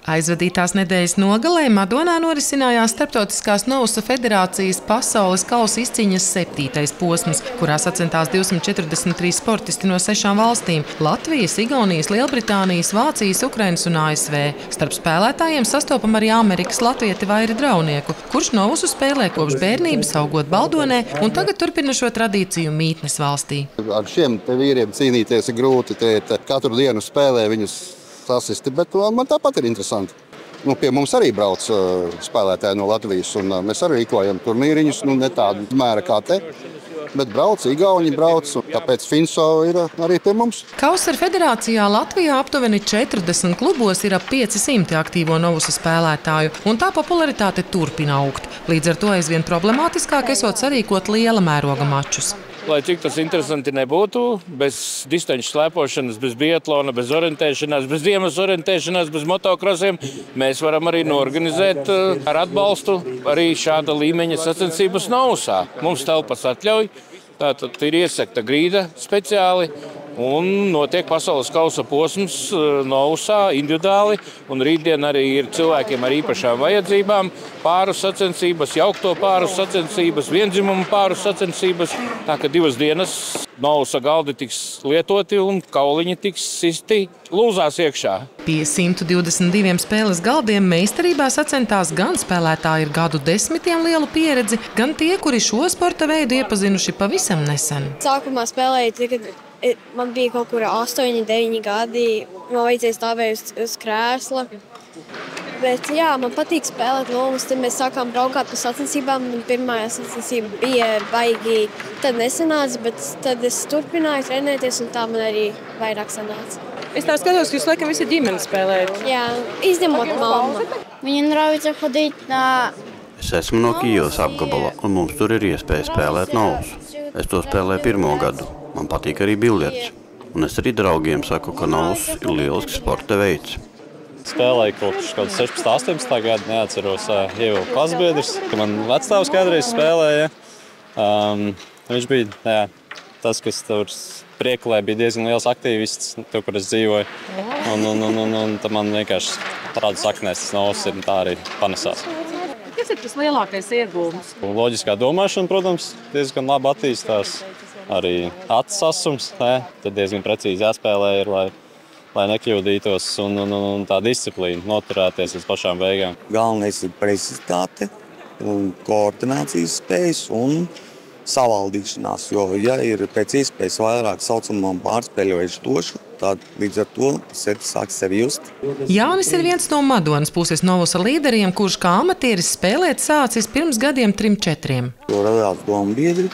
Aizvadītās nedēļas nogalē Madonā norisinājās Starptautiskās Novusa federācijas pasaules kausa izcīņas 7. posms, kurā sacentās 243 sportisti no 6 valstīm – Latvijas, Igaunijas, Lielbritānijas, Vācijas, Ukrainas un ASV. Starp spēlētājiem sastopam arī Amerikas latvieti Vairi Draunieku, kurš Novusu spēlē kopš bērnības augot Baldonē un tagad turpina šo tradīciju mītnes valstī. Ar šiem te vīriem cīnīties ir grūti, katru dienu spēlē viņus sasisti, bet man tāpat ir interesanti. Pie mums arī brauc spēlētāji no Latvijas, un mēs arī rīkojam turnīriņus, ne tādu mēra kā te, bet brauc, Igauni brauc, un tāpēc Finso ir arī pie mums. Kausera federācijā Latvijā aptuveni 40 klubos ir ap 500 aktīvo Novusa spēlētāju, un tā popularitāte turpina augt. Līdz ar to aizvien problemātiskāk esot sarīkot liela mēroga mačus. Lai cik tas interesanti nebūtu, bez distanču slēpošanas, bez biatlona, bez orientēšanās, bez ziemas orientēšanās, bez motokrosiem, mēs varam arī norganizēt ar atbalstu arī šāda līmeņa sacensības Novusā. Mums telpas atļauj, tātad ir iesegta grīda speciāli un notiek pasaules kausa posms Novusā individuāli, un rītdien arī ir cilvēkiem ar īpašām vajadzībām pāru sacensības, jaukto pāru sacensības, viendzimumu pāru sacensības, tā ka 2 dienas Novusa galdi tiks lietoti un kauliņi tiks sisti lūzās iekšā. Pie 122 spēles galdiem meistarībā sacentās gan spēlētāji ar gadu desmitiem lielu pieredzi, gan tie, kuri šo sporta veidu iepazinuši pavisam nesen. Sākumā spēlēju, kad man bija kaut kur 8, 9 gadi, man vajadzēja stāvēt uz krēsla. Bet jā, man patīk spēlēt Novusu, tad mēs sākām braukāt pa sacensībām. Pirmā sacensība bija baigi, tad nesanāca, bet tad es turpināju trenēties un tā man arī vairāk sanāca. Es tā skatos, ka jūs laikam visi ģimeni spēlējat. Jā, izņemot mammu. Мне нравится ходить на... Es esmu no Kijevas apgabala, un mums tur ir iespēja spēlēt Novusu. Es to spēlēju 1. gadu. Man patīk arī biljards. Un es arī draugiem saku, ka Novus ir lielisks sporta veids. Spēlēju kopš 16, 18 gadu, neatceros, ievilku klasbiedrs. Man vecstāvs kādreiz spēlēja. Viņš bija tas, kas tur Priekulē bija diezgan liels aktīvists, tur, kur es dzīvoju. Un tad man vienkārši tādu saknēs tas Novus ir, tā arī panesās. Kas ir tas lielākais iegūms? Loģiskā domāšana, protams, diezgan labi attīstās. Arī acis asums, tad diezgan precīzi jāspēlē ir, lai nekļūdītos, un tā disciplīna, noturēties līdz pašām beigām. Galvenais ir precizitāte, koordinācijas spējas un savaldīšanās, jo, ja ir pēc iespējas vairāk saucamā pārspēļojuši tošu, tad līdz ar to sāk sevi just. Jānis ir viens no Madonas puses Novusa līderiem, kurš kā amatieris spēlēt sācis pirms gadiem 3-4. To radās domu biedri.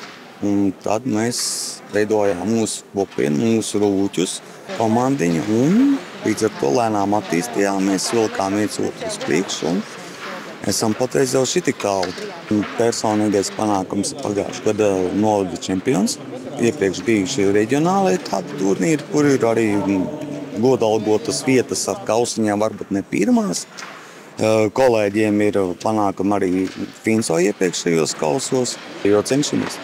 Un tad mēs veidojām mūsu kopienu, mūsu rūķus, komandiņu, un līdz ar to lēnām attīstījāmies, vilkām viens otru uz priekšu un esam patreiz jau šitik tālu. Personīgais panākums pagājušā gada novada čempions. Iepriekš bijuši reģionālai tādi turnīri, kur ir arī godalgotas vietas ar kausiņām, varbūt ne pirmās. Kolēģiem ir panākumi arī Finso iepriekšējos kausos, jo cenšamies.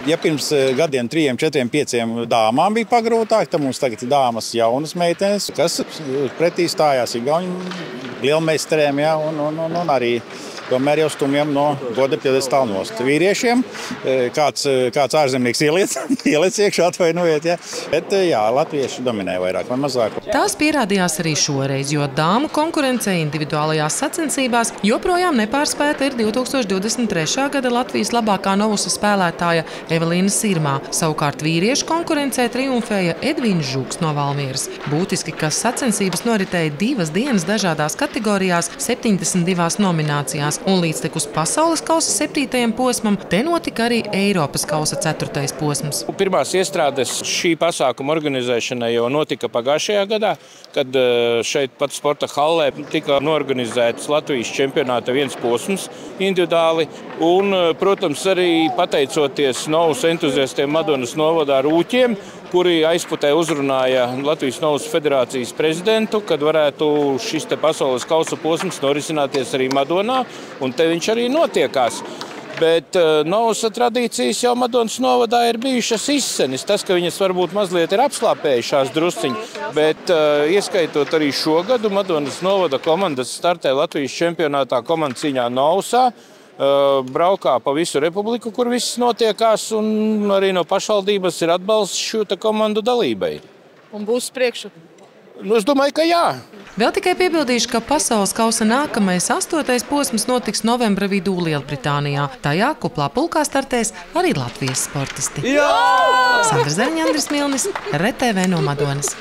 Ja pirms gadiem 3, 4, 5 dāmām bija pagrūtāk, tad mums tagad ir dāmas jaunas meitenes, kas pretī stājās Igauņu lielmeistariem, un arī tomēr jau stumjam no goda piedestāla nost. Vīriešiem kāds ārzemnieks ieliec iekšā, atvainojiet, bet latvieši dominē vairāk vai mazāk. Tās pierādījās arī šoreiz, jo dāmu konkurence individuālajās sacensībās joprojām nepārspēta ir 2023. gada Latvijas labākā Novusa spēlētāja Evelīna Sirmā. Savukārt vīriešu konkurencē triumfēja Edvīns Žuks no Valmieras. Būtiski, ka sacensības noritēja 2 dienas dažādās kategorijās, 72 nominācijās. Un līdztekus pasaules kausa 7. posmam, te notika arī Eiropas kausa 4. posms. Pirmās iestrādes šī pasākuma organizēšanai jau notika pagājušajā gadā, kad šeit pat sporta hallē tika norganizēts Latvijas čempionāta 1 posms individuāli. Un, protams, arī pateicoties Novusa entuziastiem Madonas novadā rūķiem, kuri aizputē uzrunāja Latvijas Novusa federācijas prezidentu, kad varētu šis te pasaules kausa posms norisināties arī Madonā, un te viņš arī notiekās. Bet Novusa tradīcijas jau Madonas novadā ir bijušas izsenis. Tas, ka viņas varbūt mazliet ir apslāpējušās drusciņi, bet ieskaitot arī šo gadu, Madonas novada komandas startē Latvijas čempionātā komandas cīņā Novusā. Braukā pa visu republiku, kur viss notiekās, un arī no pašvaldības ir atbalsts šo komandu dalībai. Un būs priekšu? Es domāju, ka jā. Vēl tikai piebildīšu, ka pasaules kausa nākamais 8. posms notiks novembra vidū Lielbritānijā. Tajā kuplā pulkā startēs arī Latvijas sportisti. Jā! Sandra Zariņa, Andris Milnis, RTV no Madonas.